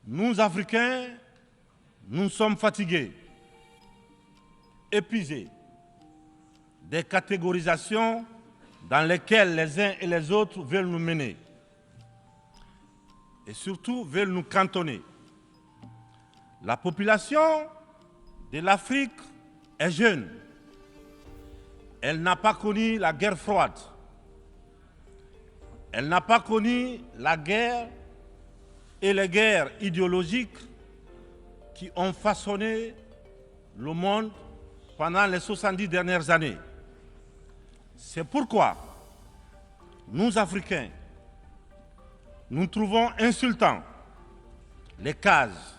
Nous, Africains, nous sommes fatigués, épuisés des catégorisations dans lesquelles les uns et les autres veulent nous mener et surtout veulent nous cantonner. La population de l'Afrique est jeune. Elle n'a pas connu la guerre froide. Elle n'a pas connu la guerre et les guerres idéologiques qui ont façonné le monde pendant les 70 dernières années. C'est pourquoi nous, Africains, nous trouvons insultants les cases,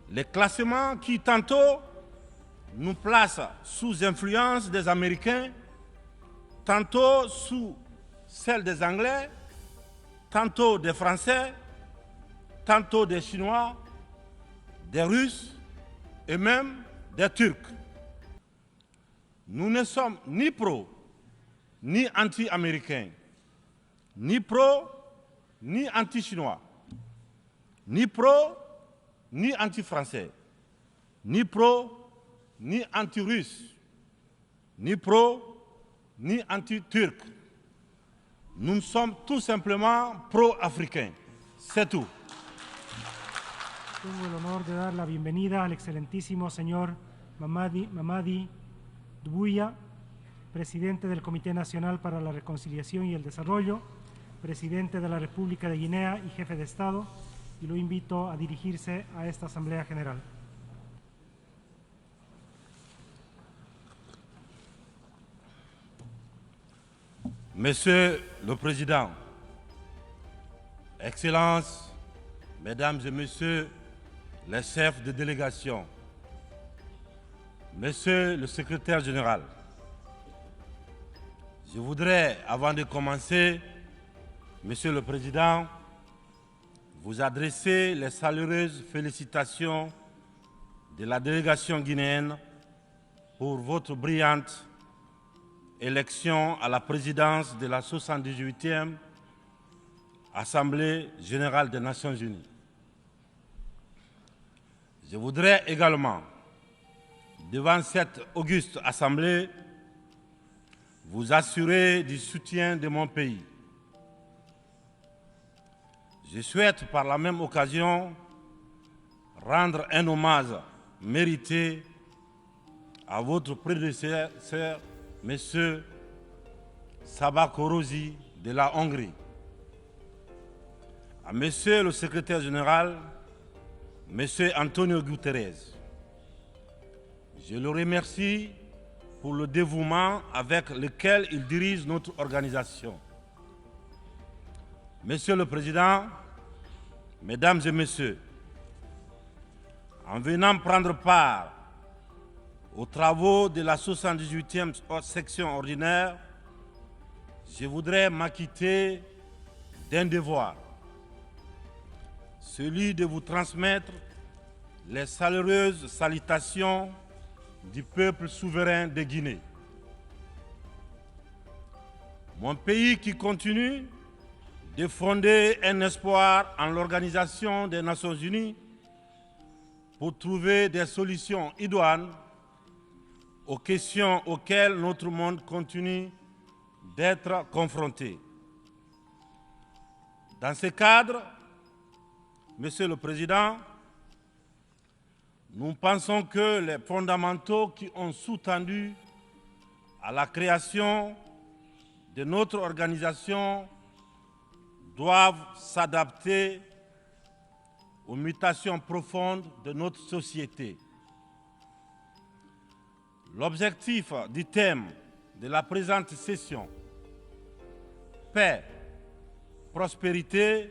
les classements qui tantôt nous placent sous influence des Américains, tantôt sous celle des Anglais, tantôt des Français, tantôt des Chinois, des Russes et même des Turcs. Nous ne sommes ni pro, ni anti-américains, ni pro, ni anti-chinois, ni pro, ni anti-français, ni pro, ni anti-russe, ni pro, ni anti-turc. Nous sommes tout simplement pro-africains. C'est tout. Tengo el honor de dar la bienvenida al excelentísimo señor Mamadi Doumbouya, presidente del Comité Nacional para la Reconciliación y el Desarrollo, presidente de la República de Guinea y jefe de Estado, y lo invito a dirigirse a esta Asamblea General. Monsieur le Président, Excellences, Mesdames et Messieurs les chefs de délégation, Monsieur le Secrétaire général, je voudrais, avant de commencer, Monsieur le Président, vous adresser les chaleureuses félicitations de la délégation guinéenne pour votre brillante élection à la présidence de la 78e Assemblée générale des Nations unies. Je voudrais également, devant cette auguste Assemblée, vous assurer du soutien de mon pays. Je souhaite par la même occasion rendre un hommage mérité à votre prédécesseur, M. Saba Korosi de la Hongrie, à M. le secrétaire général, M. Antonio Guterres. Je le remercie pour le dévouement avec lequel il dirige notre organisation. Monsieur le Président, Mesdames et Messieurs, en venant prendre part aux travaux de la 78e section ordinaire, je voudrais m'acquitter d'un devoir, celui de vous transmettre les chaleureuses salutations du peuple souverain de Guinée. Mon pays qui continue de fonder un espoir en l'Organisation des Nations Unies pour trouver des solutions idoines aux questions auxquelles notre monde continue d'être confronté. Dans ce cadre, Monsieur le Président, nous pensons que les fondamentaux qui ont sous-tendu à la création de notre organisation doivent s'adapter aux mutations profondes de notre société. L'objectif du thème de la présente session, paix, prospérité,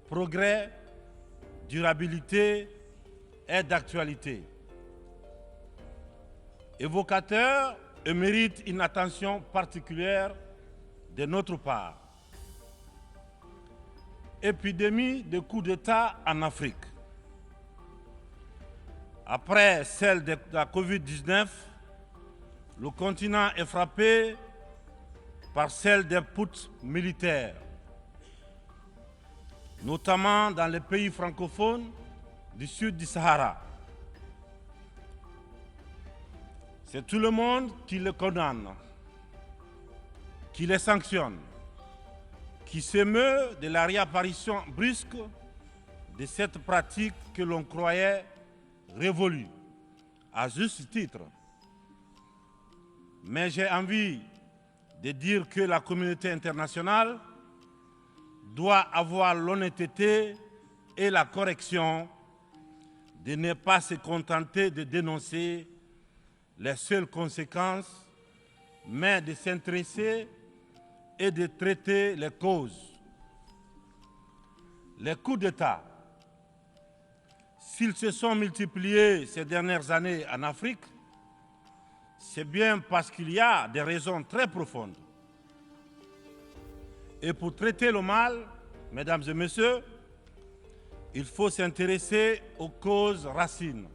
progrès, durabilité, est d'actualité. Évocateur et mérite une attention particulière de notre part. Épidémie de coups d'État en Afrique. Après celle de la Covid-19, le continent est frappé par celle des putschs militaires. notamment dans les pays francophones du sud du Sahara. C'est tout le monde qui le condamne, qui les sanctionne, qui s'émeut de la réapparition brusque de cette pratique que l'on croyait révolue, à juste titre. Mais j'ai envie de dire que la communauté internationale doit avoir l'honnêteté et la correction de ne pas se contenter de dénoncer les seules conséquences, mais de s'intéresser et de traiter les causes. Les coups d'État, s'ils se sont multipliés ces dernières années en Afrique, c'est bien parce qu'il y a des raisons très profondes. Et pour traiter le mal, mesdames et messieurs, il faut s'intéresser aux causes racines.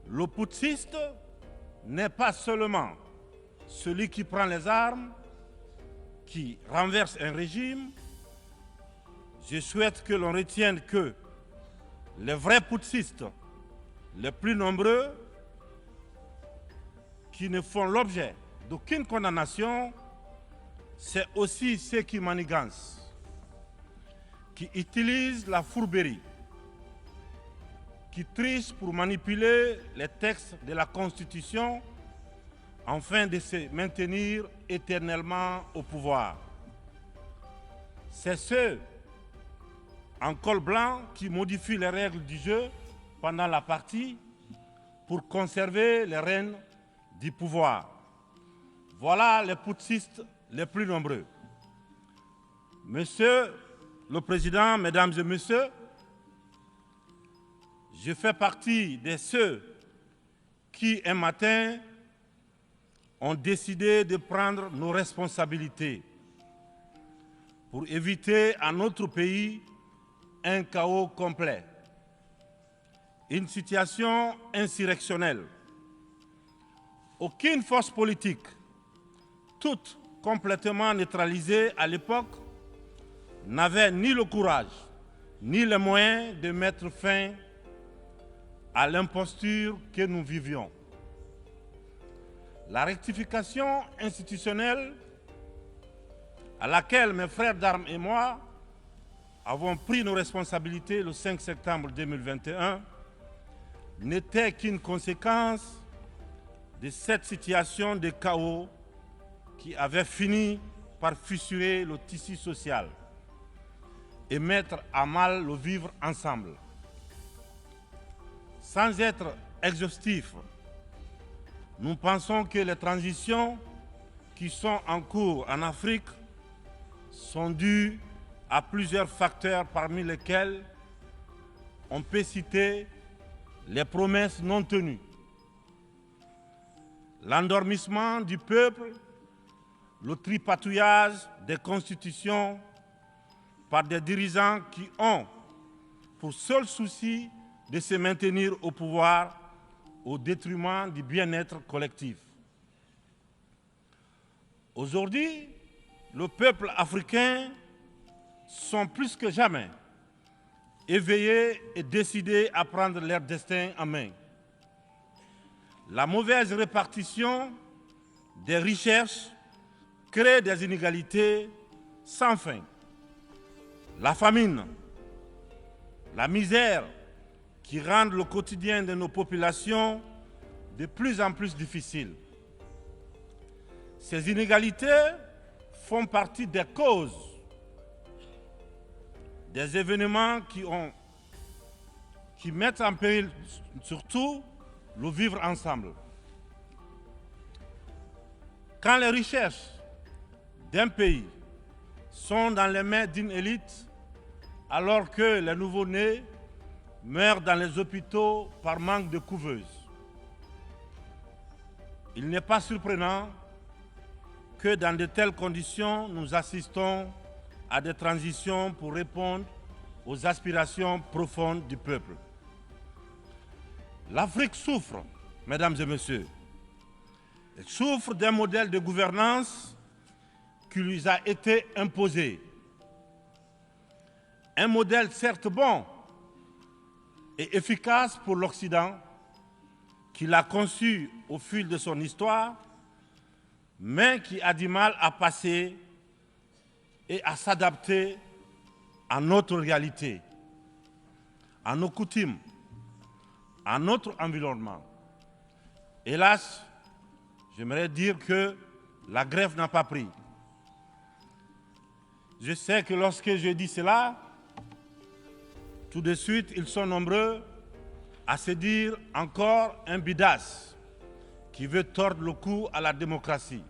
Le putschiste n'est pas seulement celui qui prend les armes, qui renverse un régime. Je souhaite que l'on retienne que les vrais putschistes, les plus nombreux, qui ne font l'objet d'aucune condamnation, c'est aussi ceux qui manigancent, qui utilisent la fourberie, qui trichent pour manipuler les textes de la Constitution afin de se maintenir éternellement au pouvoir. C'est ceux en col blanc qui modifient les règles du jeu pendant la partie pour conserver les rênes du pouvoir. Voilà les putschistes les plus nombreux. Monsieur le Président, Mesdames et Messieurs, je fais partie de ceux qui, un matin, ont décidé de prendre nos responsabilités pour éviter à notre pays un chaos complet, une situation insurrectionnelle. Aucune force politique, toute complètement neutralisée à l'époque, n'avait ni le courage, ni les moyens de mettre fin à l'imposture que nous vivions. La rectification institutionnelle à laquelle mes frères d'armes et moi avons pris nos responsabilités le 5 septembre 2021 n'était qu'une conséquence de cette situation de chaos qui avait fini par fissurer le tissu social et mettre à mal le vivre ensemble. Sans être exhaustif, nous pensons que les transitions qui sont en cours en Afrique sont dues à plusieurs facteurs parmi lesquels on peut citer les promesses non tenues, l'endormissement du peuple, le tripatouillage des constitutions par des dirigeants qui ont pour seul souci de se maintenir au pouvoir au détriment du bien-être collectif. Aujourd'hui, le peuple africain sont plus que jamais éveillés et décidés à prendre leur destin en main. La mauvaise répartition des richesses crée des inégalités sans fin. La famine, la misère qui rendent le quotidien de nos populations de plus en plus difficile. Ces inégalités font partie des causes des événements qui mettent en péril surtout le vivre ensemble. Quand les richesses d'un pays sont dans les mains d'une élite, alors que les nouveau-nés meurent dans les hôpitaux par manque de couveuses, il n'est pas surprenant que dans de telles conditions, nous assistons à des transitions pour répondre aux aspirations profondes du peuple. L'Afrique souffre, mesdames et messieurs. Elle souffre d'un modèle de gouvernance qui lui a été imposé. Un modèle certes bon et efficace pour l'Occident, qu'il a conçu au fil de son histoire, mais qui a du mal à passer et à s'adapter à notre réalité, à nos coutumes, à notre environnement. Hélas, j'aimerais dire que la grève n'a pas pris. Je sais que lorsque je dis cela, tout de suite, ils sont nombreux à se dire encore un bidas qui veut tordre le cou à la démocratie.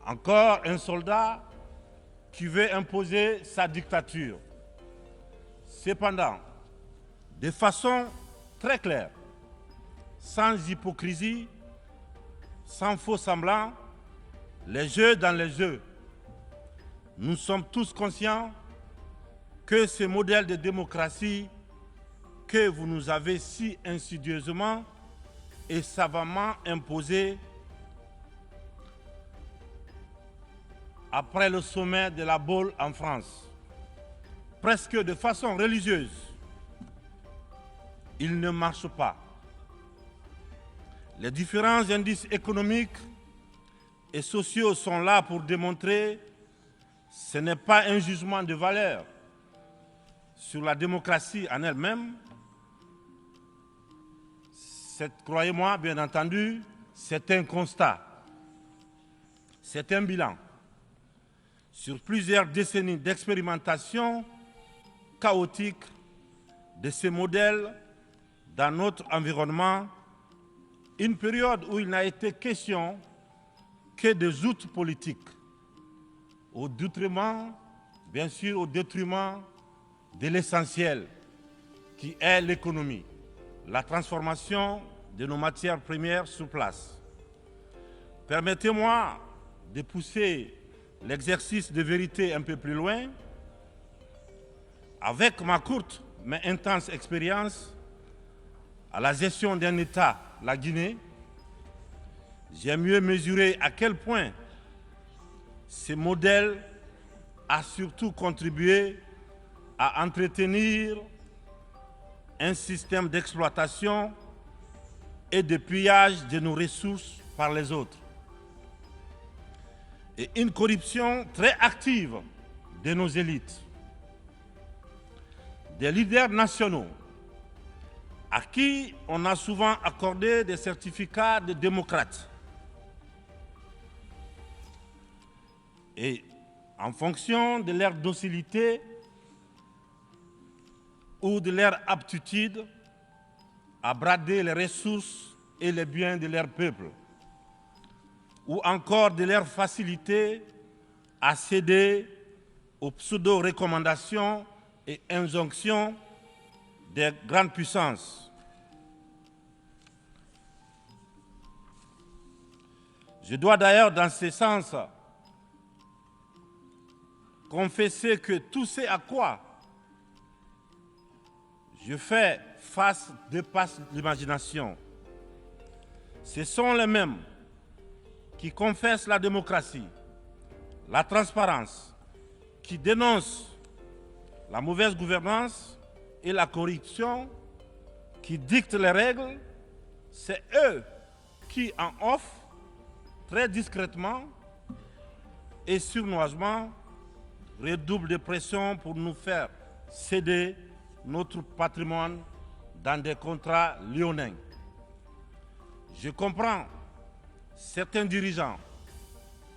Encore un soldat qui veut imposer sa dictature. Cependant, de façon très claire, sans hypocrisie, sans faux semblant, les jeux dans les jeux, nous sommes tous conscients que ce modèle de démocratie que vous nous avez si insidieusement et savamment imposé après le sommet de la Baule en France, presque de façon religieuse, il ne marche pas. Les différents indices économiques et sociaux sont là pour démontrer que ce n'est pas un jugement de valeur sur la démocratie en elle-même. Croyez-moi, bien entendu, c'est un constat, c'est un bilan. Sur plusieurs décennies d'expérimentation chaotique de ces modèles dans notre environnement, une période où il n'a été question que de joutes politiques, au détriment, bien sûr, au détriment de l'essentiel, qui est l'économie, la transformation de nos matières premières sur place. Permettez-moi de pousser l'exercice de vérité un peu plus loin. Avec ma courte mais intense expérience à la gestion d'un État, la Guinée, j'ai mieux mesuré à quel point ce modèle a surtout contribué à entretenir un système d'exploitation et de pillage de nos ressources par les autres. Et une corruption très active de nos élites, des leaders nationaux, à qui on a souvent accordé des certificats de démocrates. Et en fonction de leur docilité ou de leur aptitude à brader les ressources et les biens de leur peuple, ou encore de leur facilité à céder aux pseudo-recommandations et injonctions des grandes puissances. Je dois d'ailleurs, dans ce sens, confesser que tout ce à quoi je fais face dépasse l'imagination. Ce sont les mêmes qui confessent la démocratie, la transparence, qui dénoncent la mauvaise gouvernance et la corruption, qui dictent les règles. C'est eux qui, en off, très discrètement et sournoisement, redoublent de pression pour nous faire céder notre patrimoine dans des contrats léonins. Je comprends certains dirigeants,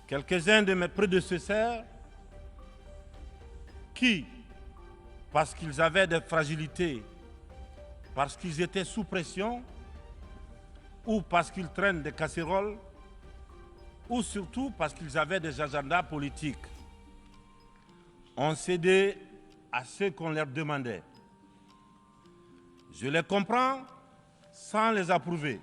quelques-uns de mes prédécesseurs, qui, parce qu'ils avaient des fragilités, parce qu'ils étaient sous pression, ou parce qu'ils traînent des casseroles, ou surtout parce qu'ils avaient des agendas politiques, ont cédé à ce qu'on leur demandait. Je les comprends sans les approuver.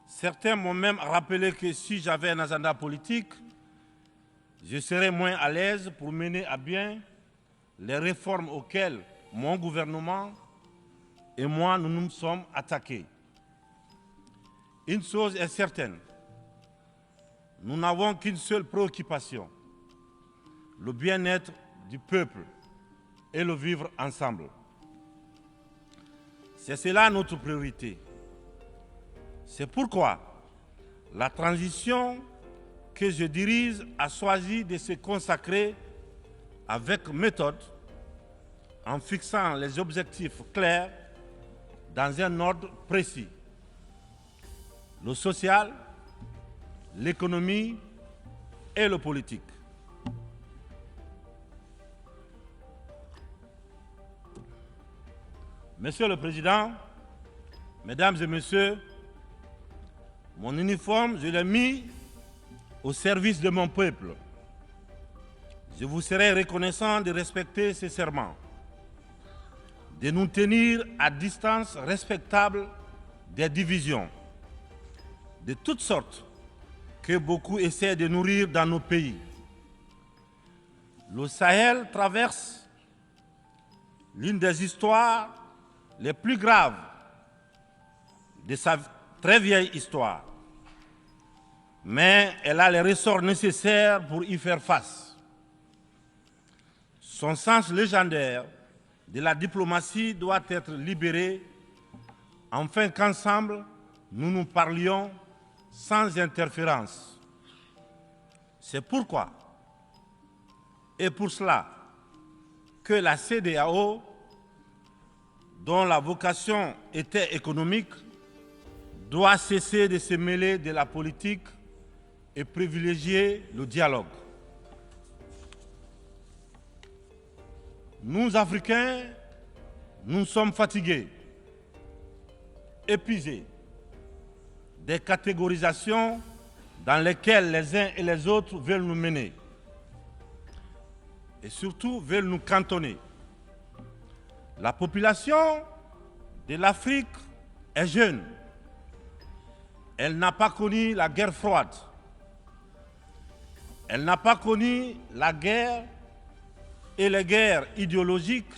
Certains m'ont même rappelé que si j'avais un agenda politique, je serais moins à l'aise pour mener à bien les réformes auxquelles mon gouvernement et moi nous nous sommes attaqués. Une chose est certaine, nous n'avons qu'une seule préoccupation, le bien-être du peuple et le vivre ensemble. C'est cela notre priorité. C'est pourquoi la transition que je dirige a choisi de se consacrer avec méthode en fixant les objectifs clairs dans un ordre précis. Le social, l'économie et le politique. Monsieur le Président, Mesdames et Messieurs, mon uniforme, je l'ai mis au service de mon peuple. Je vous serai reconnaissant de respecter ces serments, de nous tenir à distance respectable des divisions, de toutes sortes que beaucoup essaient de nourrir dans nos pays. Le Sahel traverse l'une des histoires les plus graves de sa très vieille histoire. Mais elle a les ressorts nécessaires pour y faire face. Son sens légendaire de la diplomatie doit être libéré afin qu'ensemble, nous nous parlions sans interférence. C'est pourquoi, et pour cela, que la CEDEAO, dont la vocation était économique, doit cesser de se mêler de la politique et privilégier le dialogue. Nous, Africains, nous sommes fatigués, épuisés des catégorisations dans lesquelles les uns et les autres veulent nous mener et surtout veulent nous cantonner. La population de l'Afrique est jeune. Elle n'a pas connu la guerre froide. Elle n'a pas connu la guerre et les guerres idéologiques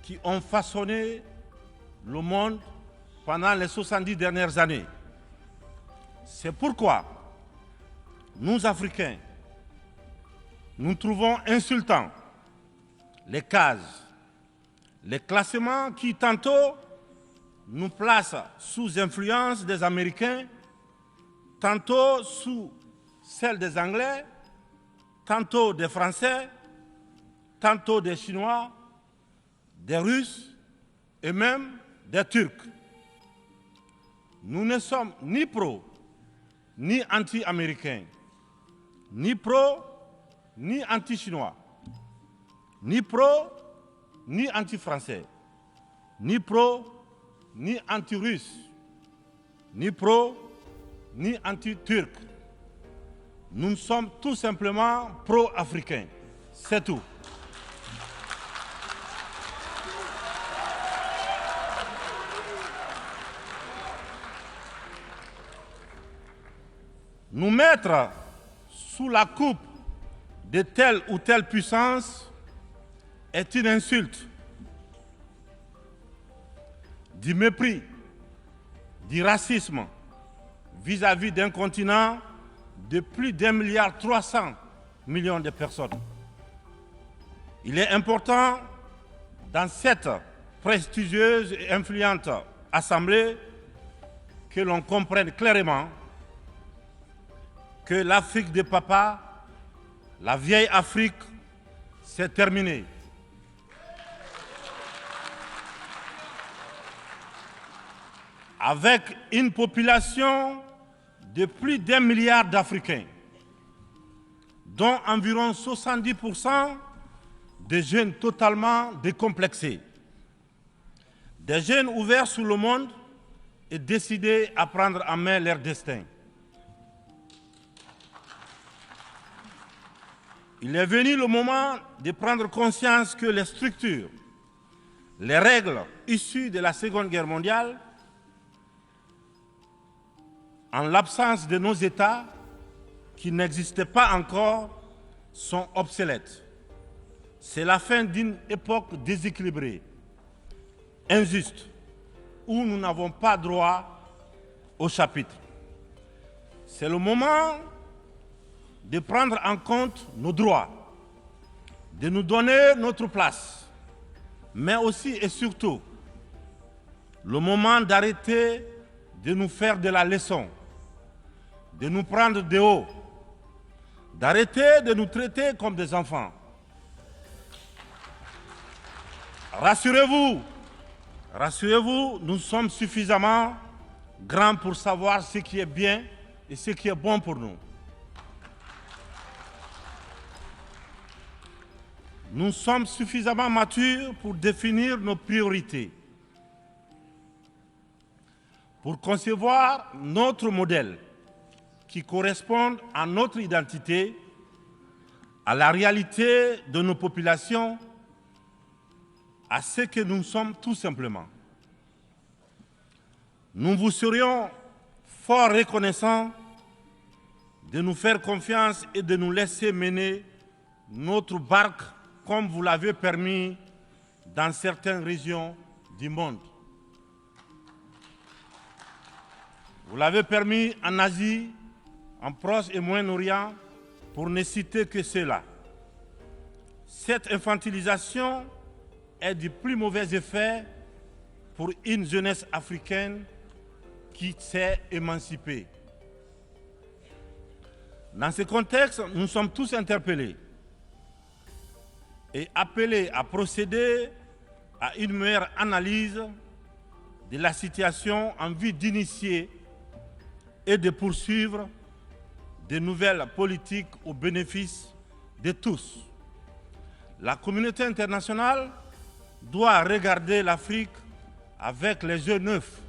qui ont façonné le monde pendant les 70 dernières années. C'est pourquoi nous, Africains, nous trouvons insultants les cases, les classements qui tantôt nous placent sous influence des Américains, tantôt sous celle des Anglais, tantôt des Français, tantôt des Chinois, des Russes et même des Turcs. Nous ne sommes ni pro, ni anti-américains, ni pro, ni anti-chinois, ni pro, ni anti-français, ni pro, ni anti-russe, ni pro, ni anti-turc. Nous sommes tout simplement pro-africains. C'est tout. Nous mettre sous la coupe de telle ou telle puissance est une insulte, du mépris, du racisme vis-à-vis d'un continent de plus d'1,3 milliard de personnes. Il est important, dans cette prestigieuse et influente assemblée, que l'on comprenne clairement que l'Afrique des papas, la vieille Afrique, c'est terminé. Avec une population de plus d'1 milliard d'Africains, dont environ 70% de jeunes totalement décomplexés, des jeunes ouverts sur le monde et décidés à prendre en main leur destin. Il est venu le moment de prendre conscience que les structures, les règles issues de la Seconde Guerre mondiale, en l'absence de nos États qui n'existaient pas encore, sont obsolètes. C'est la fin d'une époque déséquilibrée, injuste, où nous n'avons pas droit au chapitre. C'est le moment de prendre en compte nos droits, de nous donner notre place, mais aussi et surtout le moment d'arrêter de nous faire de la leçon, de nous prendre de haut, d'arrêter de nous traiter comme des enfants. Rassurez-vous, nous sommes suffisamment grands pour savoir ce qui est bien et ce qui est bon pour nous. Nous sommes suffisamment matures pour définir nos priorités, pour concevoir notre modèle qui corresponde à notre identité, à la réalité de nos populations, à ce que nous sommes tout simplement. Nous vous serions fort reconnaissants de nous faire confiance et de nous laisser mener notre barque comme vous l'avez permis dans certaines régions du monde. Vous l'avez permis en Asie, en Proche et Moyen-Orient, pour ne citer que cela. Cette infantilisation est du plus mauvais effet pour une jeunesse africaine qui s'est émancipée. Dans ce contexte, nous sommes tous interpellés et appelés à procéder à une meilleure analyse de la situation en vue d'initier et de poursuivre de nouvelles politiques au bénéfice de tous. La communauté internationale doit regarder l'Afrique avec les yeux neufs.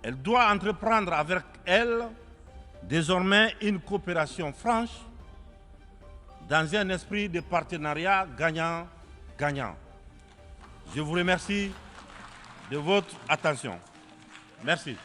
Elle doit entreprendre avec elle désormais une coopération franche dans un esprit de partenariat gagnant-gagnant. Je vous remercie de votre attention. Merci.